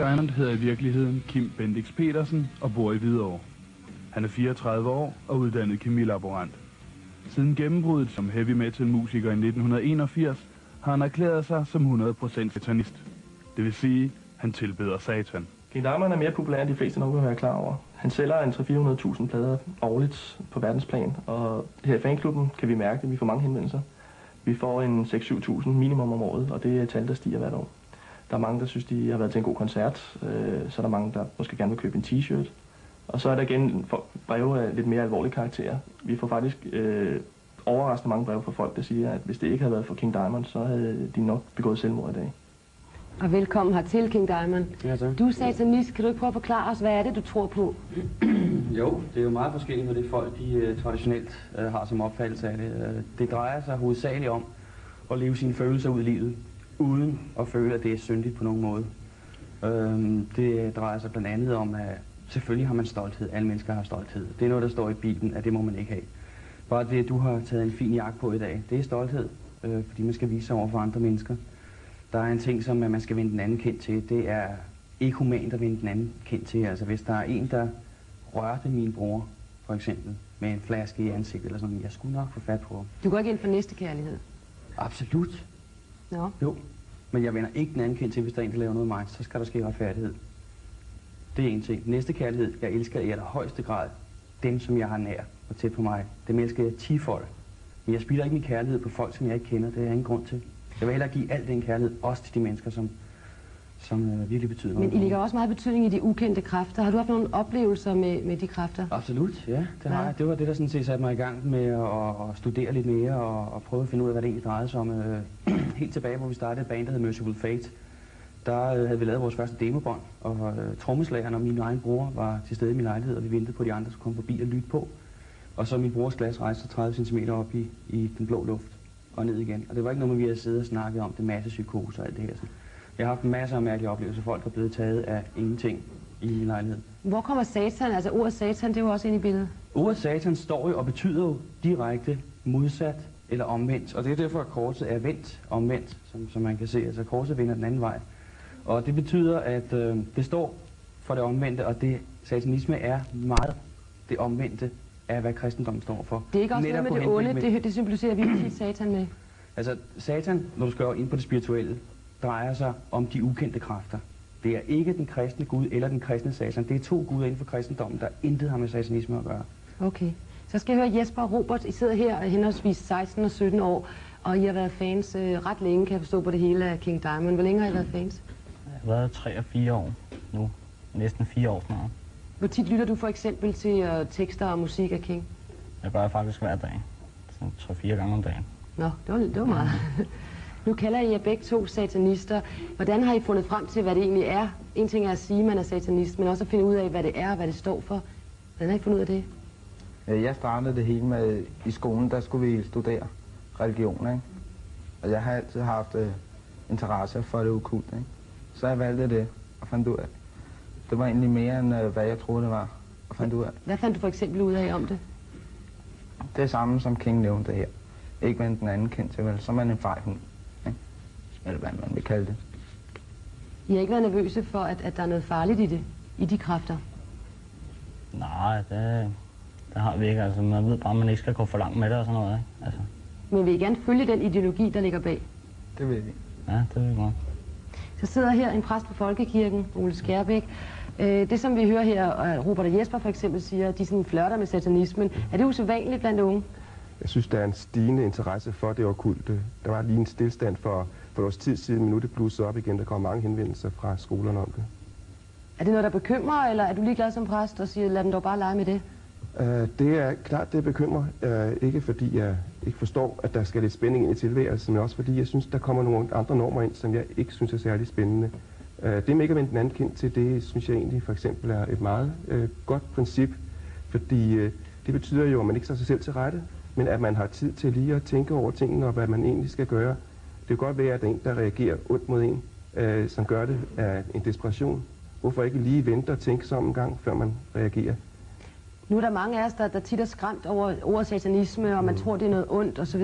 Diamond hedder i virkeligheden Kim Bendix Petersen og bor i Hvidovre. Han er 34 år og uddannet kemilaborant. Siden gennembruddet som heavy metal musiker i 1981 har han erklæret sig som 100% satanist. Det vil sige, han tilbeder satan. King Diamond er mere populær end de fleste nok vil være klar over. Han sælger en 300-400.000 plader årligt på verdensplan, og her i fanklubben kan vi mærke, at vi får mange henvendelser. Vi får en 6-7.000 minimum om året, og det er et tal, der stiger hvert år. Der er mange, der synes, de har været til en god koncert, så er der mange, der måske gerne vil købe en t-shirt. Og så er der igen breve af lidt mere alvorlige karakterer. Vi får faktisk overraskende mange breve fra folk, der siger, at hvis det ikke havde været for King Diamond, så havde de nok begået selvmord i dag. Og velkommen hertil, King Diamond. Ja, tak. Du er satanist. Kan du ikke prøve at forklare os, hvad er det, du tror på? Jo, det er jo meget forskelligt med det folk, de traditionelt har som opfattelse af det. Det drejer sig hovedsageligt om at leve sine følelser ud i livet, uden at føle, at det er syndigt på nogen måde. Det drejer sig blandt andet om, at selvfølgelig har man stolthed. Alle mennesker har stolthed. Det er noget, der står i Bibelen, at det må man ikke have. Bare det, at du har taget en fin jakke på i dag, det er stolthed, fordi man skal vise sig over for andre mennesker. Der er en ting, som man skal vende den anden kendt til. Det er ikke humant at vende den anden kendt til. Altså hvis der er en, der rørte min bror, for eksempel, med en flaske i ansigtet eller sådan, jeg skulle nok få fat på ham. Du går ikke ind for næstekærlighed? Absolut. Nå. Jo. Men jeg vender ikke den anden kendt til, hvis der er en, der laver noget med mig, så skal der ske retfærdighed. Det er en ting. Næstekærlighed, jeg elsker i allerhøjeste grad dem, som jeg har nær og tæt på mig. Dem elsker jeg tifold. Men jeg spilder ikke min kærlighed på folk, som jeg ikke kender. Det er ingen grund til. Jeg vil hellere give al den kærlighed også til de mennesker, som virkelig betyder noget. Men I lægger også meget betydning i de ukendte kræfter. Har du haft nogle oplevelser med de kræfter? Absolut, ja. Det har jeg. Det var det, der sådan set satte mig i gang med at studere lidt mere og prøve at finde ud af, hvad det egentlig drejede sig om. Helt tilbage, hvor vi startede et band, der hed Merciful Fate, der havde vi lavet vores første demobånd, og trommeslageren og min egen bror var til stede i min lejlighed, og vi ventede på, de andre skulle komme forbi og lytte på. Og så min brors glas rejste 30 cm op i den blå luft og ned igen. Og det var ikke noget, vi havde siddet og snakket om, det masse psykose og alt det her. Jeg har haft masser af mærkelige oplevelser. Folk er blevet taget af ingenting i min lejlighed. Hvor kommer satan? Altså ordet satan, det er jo også inde i billedet. Ordet satan står jo og betyder jo direkte modsat eller omvendt. Og det er derfor, at korset er vendt omvendt, som man kan se. Altså korset vender den anden vej. Og det betyder, at det står for det omvendte, og det satanisme er meget det omvendte af, hvad kristendommen står for. Det er ikke også noget med det onde, det symboliserer vi tit satan med. Altså satan, når du skal ind på det spirituelle, drejer sig om de ukendte kræfter. Det er ikke den kristne Gud eller den kristne satan. Det er to guder inden for kristendommen, der intet har med satanisme at gøre. Okay. Så skal jeg høre Jesper og Robert. I sidder her henholdsvis 16 og 17 år, og I har været fans ret længe, kan jeg forstå på det hele af King Diamond. Hvor længe har I været fans? Jeg har været 3 og 4 år nu. Næsten 4 år snart. Hvor tit lytter du for eksempel til tekster og musik af King? Jeg gør faktisk hver dag. 3-4 gange om dagen. Nå, det var meget. Nu kalder I jer begge to satanister. Hvordan har I fundet frem til, hvad det egentlig er? En ting er at sige, at man er satanist, men også at finde ud af, hvad det er og hvad det står for. Hvordan har I fundet ud af det? Jeg startede det hele med, i skolen, der skulle vi studere religion, ikke? Og jeg har altid haft interesse for det okkulte, ikke? Så jeg valgte det og fandt ud af. Det var egentlig mere end, hvad jeg troede, det var, og fandt ud af. Hvad fandt du for eksempel ud af om det? Det er samme, som King nævnte her. Ikke vende den anden kendt til, vel? Så er man en fejhund, ikke? Eller hvad man vil kalde det. I har ikke været nervøse for, at der er noget farligt i det, i de kræfter? Nej, det har vi ikke. Altså, man ved bare, at man ikke skal gå for langt med det og sådan noget, ikke? Altså. Men vil I gerne følge den ideologi, der ligger bag? Det vil vi. Ja, det vil vi godt. Så sidder her en præst på Folkekirken, Ole Skærbæk. Det som vi hører her, Robert og Jesper for eksempel siger, at de sådan flørter med satanismen. Er det usædvanligt blandt unge? Jeg synes, der er en stigende interesse for det okkulte. Der var lige en stillstand for et års tid siden, men nu er det blusset op igen. Der kommer mange henvendelser fra skolerne om det. Er det noget, der bekymrer, eller er du ligeglad som præst og siger, lad dem dog bare lege med det? Det er klart, det bekymrer. Ikke fordi jeg ikke forstår, at der skal lidt spænding ind i tilværelsen, men også fordi jeg synes, der kommer nogle andre normer ind, som jeg ikke synes er særlig spændende. Det med ikke at vende den anden kendt til, det synes jeg egentlig for eksempel er et meget godt princip, fordi det betyder jo, at man ikke tager sig selv til rette, men at man har tid til lige at tænke over tingene og hvad man egentlig skal gøre. Det kan godt være, at der er en, der reagerer ondt mod en, som gør det af en desperation. Hvorfor ikke lige vente og tænke sig om en gang, før man reagerer? Nu er der mange af os, der tit er skræmt over ordet satanisme, og man tror, det er noget ondt osv.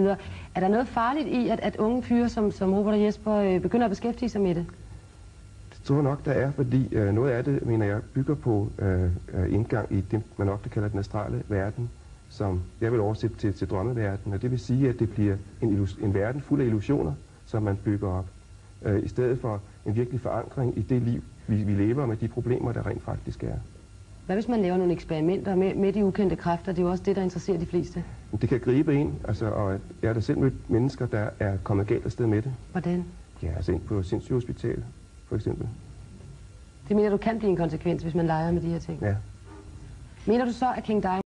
Er der noget farligt i, at unge fyre som Robert og Jesper begynder at beskæftige sig med det? Det tror nok, der er, fordi noget af det, mener jeg, bygger på indgang i det, man ofte kalder den astrale verden, som jeg vil oversætte til drømmeverdenen. Og det vil sige, at det bliver en verden fuld af illusioner, som man bygger op, i stedet for en virkelig forankring i det liv, vi lever med de problemer, der rent faktisk er. Hvad hvis man laver nogle eksperimenter med de ukendte kræfter? Det er jo også det, der interesserer de fleste. Det kan gribe ind, altså, og jeg har da selv mødt mennesker, der er kommet galt afsted med det. Hvordan? Ja, altså ind på sindssygehospital, for eksempel. Det mener du kan blive en konsekvens, hvis man leger med de her ting? Ja. Mener du så, at King Diamond